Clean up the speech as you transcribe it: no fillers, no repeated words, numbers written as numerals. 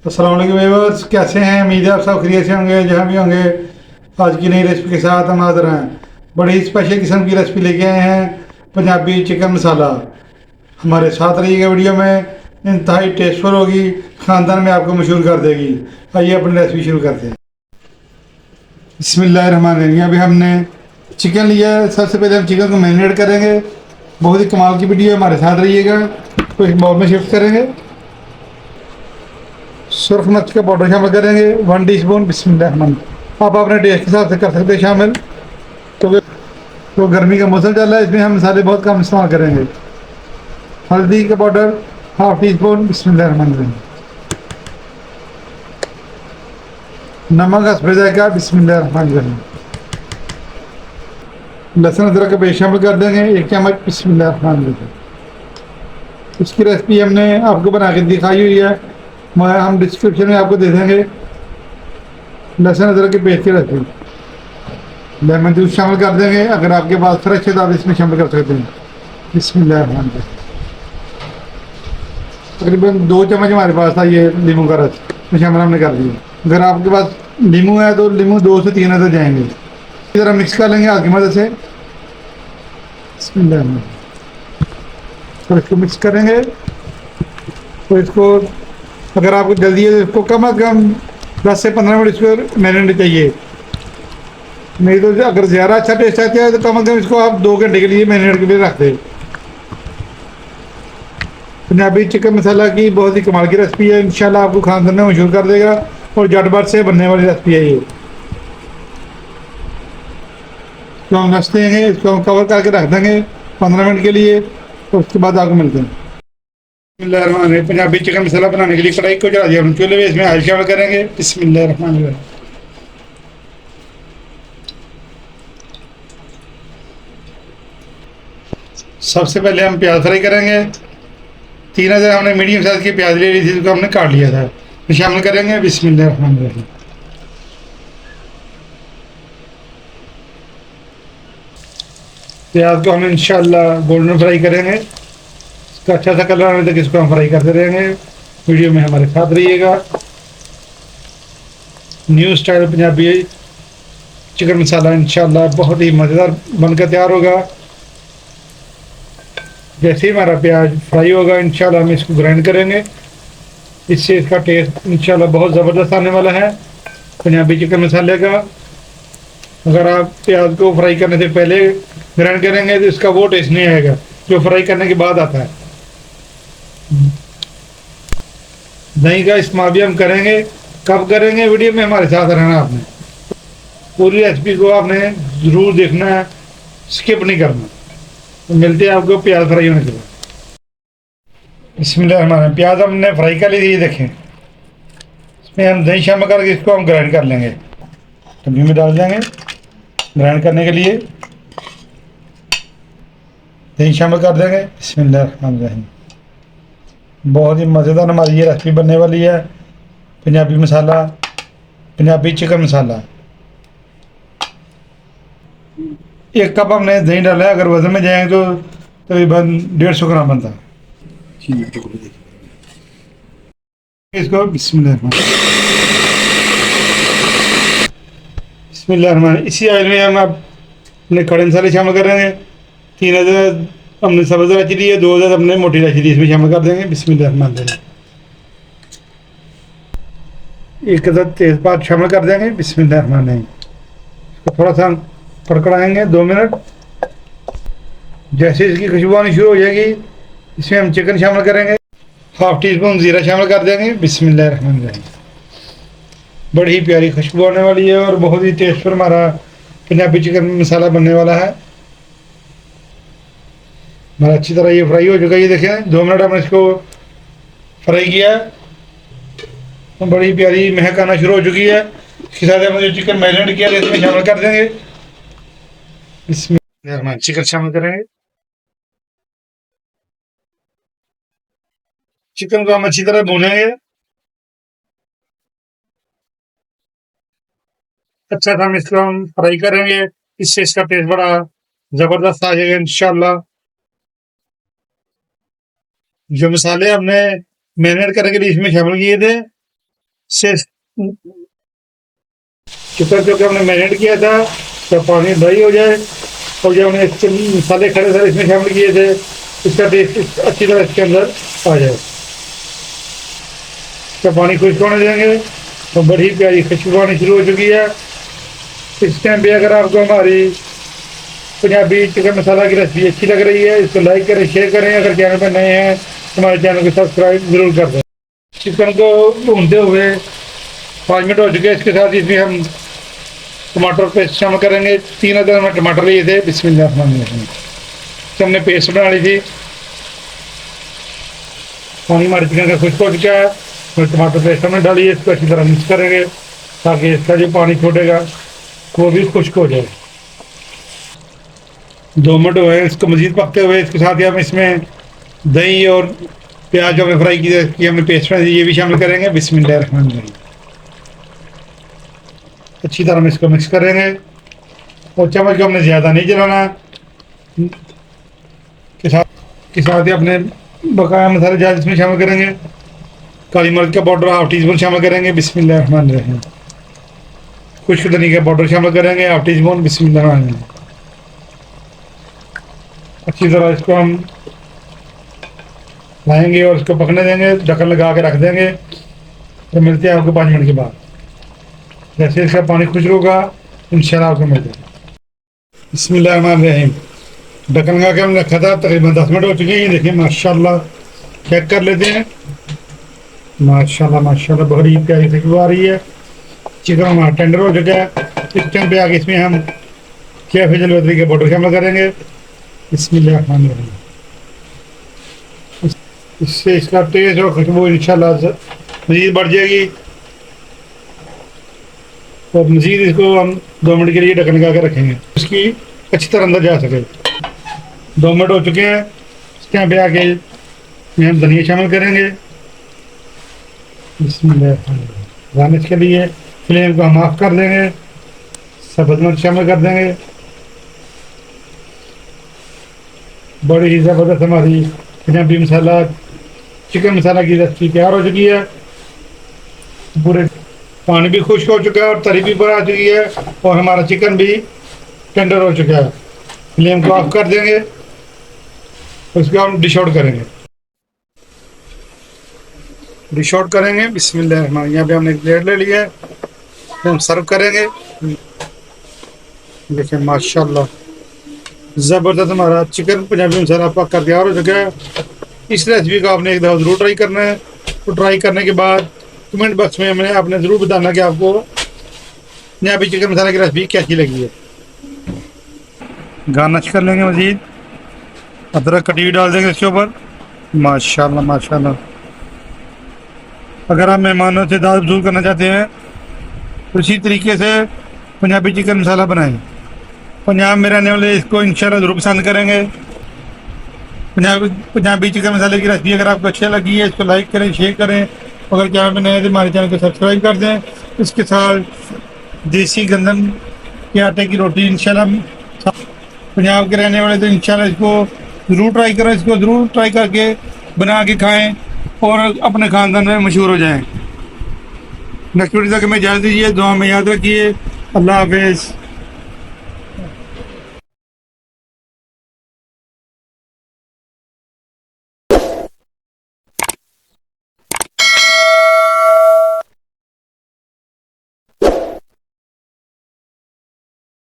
अस्सलाम वालेकुम व्यूअर्स, कैसे हैं? उम्मीद है आप सब खैरियत से होंगे जहाँ भी होंगे। आज की नई रेसिपी के साथ हम हाजिर हैं। बड़ी स्पेशल किस्म की रेसिपी लेके आए हैं, पंजाबी चिकन मसाला। हमारे साथ रहिएगा, वीडियो में इंतहाई टेस्टफुल होगी, ख़ानदान में आपको मशहूर कर देगी। आइए अपनी रेसिपी शुरू करते हैं। बिस्मिल्लाहिर्रहमानिर्रहीम। अभी हमने चिकन लिया है। सबसे पहले हम चिकन को मैरिनेट करेंगे। बहुत ही कमाल की वीडियो है, हमारे साथ रहिएगा। तो एक बाउल में शिफ्ट करेंगे। सुरख मिर्च का पाउडर शामिल करेंगे 1 टीस्पून। बिस्मिल्लाह। आप अपने टेस्ट के हिसाब से कर सकते हैं शामिल। तो गर्मी का मौसम चल रहा है, इसमें हम मसाले बहुत कम इस्तेमाल करेंगे। हल्दी का पाउडर 1/2 टीस्पून। बिस्मिल्लाह। नमक हस्बे जायका। बिस्मिल्लाह। लहसुन अदरक का पेस्ट शामिल कर देंगे 1 चम्मच। बिस्मिल्लाह। इसकी रेसिपी हमने आपको बना के दिखाई हुई है, हम डिस्क्रिप्शन में आपको दे देंगे। लहसुन अदरक के पेस्ट की रेसिपी। लेमन जूस शामिल कर देंगे, अगर आपके पास फ्रेश है तो आप इसमें शामिल कर सकते हैं। बिस्मिल्लाह। तकरीबन 2 चम्मच हमारे पास था ये नींबू का रस, तो शामिल हमने कर दिया। अगर आपके पास नींबू है तो नींबू 2 से 3 अंदर जाएंगे। इस तरह मिक्स कर लेंगे हाथ की मदद से। बिस्मिल्लाह। और इसको मिक्स करेंगे। तो इसको, अगर आपको जल्दी है तो इसको कम से कम 10 से 15 मिनट इसको मैरिनेट चाहिए। नहीं तो अगर ज़्यादा अच्छा टेस्ट चाहते हैं तो कम से कम इसको आप 2 घंटे के लिए मैरिनेट के लिए रख दें। पंजाबी चिकन मसाला की बहुत ही कमाल की रेसिपी है, इंशाल्लाह आपको खानदान में मशहूर कर देगा और झटपट से बनने वाली रेसिपी है ये। तो हम रख देंगे, इसको हम कवर करके रख देंगे 15 मिनट के लिए, तो उसके बाद आपको मिलते हैं। बिस्मिल्लाहिर्रहमानिर्रहीम। पंजाबी चिकन मसाला बनाने के लिए कढ़ाई को चढ़ा दिया हम चूल्हे में, इसमें ऑयल शामिल करेंगे। बिस्मिल्लाहिर्रहमानिर्रहीम। सबसे पहले हम प्याज फ्राई करेंगे। 3 हमने मीडियम साइज की प्याज ले ली थी, जिसको हमने काट लिया था, तो शामिल करेंगे। बिस्मिल्लाहिर्रहमानिर्रहीम। प्याज को हम इंशाल्लाह गोल्डन फ्राई करेंगे। इसका अच्छा सा कलर आने तक इसको हम फ्राई करते रहेंगे। वीडियो में हमारे साथ रहिएगा। न्यू स्टाइल पंजाबी चिकन मसाला इंशाल्लाह बहुत ही मज़ेदार बनकर तैयार होगा। जैसे ही हमारा प्याज फ्राई होगा इंशाल्लाह हम इसको ग्राइंड करेंगे। इससे इसका टेस्ट इंशाल्लाह बहुत ज़बरदस्त आने वाला है पंजाबी चिकन मसाले का। अगर आप प्याज को फ्राई करने से पहले ग्राइंड करेंगे तो इसका वो टेस्ट नहीं आएगा जो फ्राई करने के बाद आता है। दही का इस्तेमाल भी हम करेंगे। कब करेंगे, वीडियो में हमारे साथ रहना। आपने पूरी रेसिपी को आपने ज़रूर देखना है, स्किप नहीं करना। तो मिलते हैं आपको प्याज फ्राई होने के बाद। इसमें हमारे प्याज हमने फ्राई कर ली थी, ये देखें। इसमें हम दही शामिल करके इसको हम ग्राइंड कर लेंगे। डब्बी में डाल देंगे ग्राइंड करने के लिए। दही शामिल कर देंगे। बिस्मिल्लाहिर्रहमानिर्रहीम। बहुत ही मज़ेदार हमारी ये रेसिपी बनने वाली है, पंजाबी मसाला, पंजाबी चिकन मसाला। 1 कप हमने दही डाला है, अगर वजन में जाएंगे तो तकरीबन 150 ग्राम बनता है। इसको बिस्मिल्लाह। इसी ऑयल में हम अपने खड़े मसाले शामिल करेंगे। 3 हमने सब्ज़ इलायची ली है, 2 हमने मोटी इलायची ली, इसमें शामिल कर देंगे। बिस्मिल्लाह। 1 तेज़पात शामिल कर देंगे। बिस्मिल्लाह। इसको थोड़ा सा कड़कड़ाएंगे 2 मिनट। जैसे इसकी खुशबू आनी शुरू हो जाएगी इसमें हम चिकन शामिल करेंगे। 1/2 टीस्पून ज़ीरा शामिल कर देंगे। बिस्मिल्लाहिर्रहमानिर्रहीम। बड़ी ही प्यारी खुशबू आने वाली है और बहुत ही टेस्टफुल हमारा पंजाबी चिकन मसाला बनने वाला है। हमारा अच्छी तरह ये फ्राई हो चुका है, ये देखें 2 मिनट हमने इसको फ्राई किया है, तो बड़ी प्यारी महक आना शुरू हो चुकी है। इसके साथ हमने जो चिकन मैरिनेट किया है इसमें शामिल कर देंगे। इसमें चिकन शामिल करेंगे। चिकन को हम अच्छी तरह भूनेंगे। अच्छा सा हम इसको हम फ्राई करेंगे, इससे इसका टेस्ट बड़ा ज़बरदस्त आ जाएगा इंशाल्लाह। जो मसाले हमने मैरिनेट करने के लिए इसमें शामिल किए थे से चिकन जो कि हमने मैरिनेट किया था तो पानी ड्राई हो जाए और जो हमने इसके मसाले खड़े सारे इसमें शामिल किए थे इसका टेस्ट अच्छी तरह इसके अंदर आ जाए। तो पानी खुश्क होने देंगे तो बड़ी प्यारी खुशबू आनी शुरू हो चुकी है। इस टाइम पे अगर आपको हमारी पंजाबी चिकन मसाला की रेसिपी अच्छी लग रही है इसको लाइक करें, शेयर करें। अगर चैनल पर नए हैं तो हमारे चैनल को सब्सक्राइब जरूर कर दें। चिकन को भूनते हुए 5 मिनट हो चुके हैं। इसके साथ इसमें हम टमाटर पेस्ट शामिल करेंगे। 3 अदर हमने टमाटर लिए थे, बिस्मिल्लाह रहमान रहीम। तो हमने पेस्ट बना ली थी। पानी हमारे चिकन का खुश्क हो चुका है और टमाटर पेस्ट हमने डाली है। इसको अच्छी तरह मिक्स करेंगे ताकि इसका जो पानी छोड़ेगा वो भी खुश्क हो जाए। 2 मिनट हुए इसको मज़ीद पकते हुए। इसके साथ ही हम इसमें दही और प्याज जो हमें फ्राई की हमने पेस्ट बनाई ये भी शामिल करेंगे, बिस्मिल्लाह रहमान रहीम। अच्छी तरह हम इसको मिक्स करेंगे और चम्मच को हमने ज़्यादा नहीं चलाना। के साथ ही अपने बकाया मसाले जाल इसमें शामिल करेंगे। काली मिर्च का पाउडर 1/2 टीस्पून शामिल करेंगे, बिस्मिल्लाह रहमान रहीम। खुश्क धनिया का पाउडर शामिल करेंगे 1/2 टीस्पून, बिस्मिल्लाह रहमान रहीम। अच्छी तरह इसको हम लाएंगे और इसको पकने देंगे, ढक्कन लगा के रख देंगे। तो मिलते हैं आपको 5 मिनट के बाद। जैसे इसका पानी खुश्क होगा इंशाल्लाह आपको मिल जाएगा। बिस्मिल्लाह रहमान रहीम। ढक्कन लगा के हमने रखा था, तकरीबन 10 मिनट हो चुके हैं। देखिए माशाल्लाह, चेक कर लेते हैं। माशाल्लाह माशाल्लाह बड़ी प्यारी खुशबू आ रही है। चिकन हमारा टेंडर हो चुका है। इस टाइम पे आगे इसमें हम कैफे जलवतरी के पाउडर शामिल करेंगे, बिस्मिल्लाह रहमान रहीम। इससे इसका टेस्ट और खुशबू इंशाल्लाह मज़ीद बढ़ जाएगी। और मज़ीद इसको हम 2 मिनट के लिए ढक्कन लगा के रखेंगे, इसकी अच्छी तरह अंदर जा सके। 2 मिनट हो चुके हैं। इस टाइम पे आके हम धनिया शामिल करेंगे, बिस्मिल्लाह। गार्निश के लिए फ्लेम को हम ऑफ कर देंगे। सब्ज़ मिर्च शामिल कर देंगे। बड़ी ही ज़बरदस्त हमारी पंजाबी मसाला चिकन मसाला की रेसिपी तैयार हो चुकी है। पूरे पानी भी खुश्क हो चुका है और तरी भी बढ़ आ चुकी है और हमारा चिकन भी टेंडर हो चुका है। फ्लेम को ऑफ कर देंगे, उसको हम डिश आउट करेंगे। डिश आउट करेंगे, बिस्मिल्लाह। हमारे यहाँ पे हमने एक प्लेट ले लिया है, तो हम सर्व करेंगे। देखिए माशाल्लाह ज़बरदस्त हमारा चिकन पंजाबी मसाला पक कर तैयार हो चुका है। इस रेसिपी को आपने एक दफ़ा ज़रूर ट्राई करना है। तो ट्राई करने के बाद कमेंट बॉक्स में हमें आपने ज़रूर बताना कि आपको पंजाबी चिकन मसाला की रेसिपी कैसी लगी है। गार्निश कर लेंगे, मज़ीद अदरक कटी हुई डाल देंगे इसके ऊपर। माशाल्लाह माशाल्लाह। अगर आप मेहमानों से दावत वसूल करना चाहते हैं तो इसी तरीके से पंजाबी चिकन मसाला बनाएं। पंजाब में रहने वाले इसको इंशाल्लाह ज़रूर पसंद करेंगे। पंजाबी चिकन मसाले की रेसिपी अगर आपको अच्छी लगी है इसको लाइक करें, शेयर करें। अगर चैनल में नए हैं तो हमारे चैनल को सब्सक्राइब कर दें। इसके साथ देसी गंदम के आटे की रोटी इंशाल्लाह पंजाब के रहने वाले तो इंशाल्लाह इसको ज़रूर ट्राई करें। इसको ज़रूर ट्राई करके बना के खाएँ और अपने ख़ानदान में मशहूर हो जाएँ। नेक्स्ट वीडियो तक हमें इजाज़त दीजिए, दुआ में याद रखिए। अल्लाह हाफ़िज़।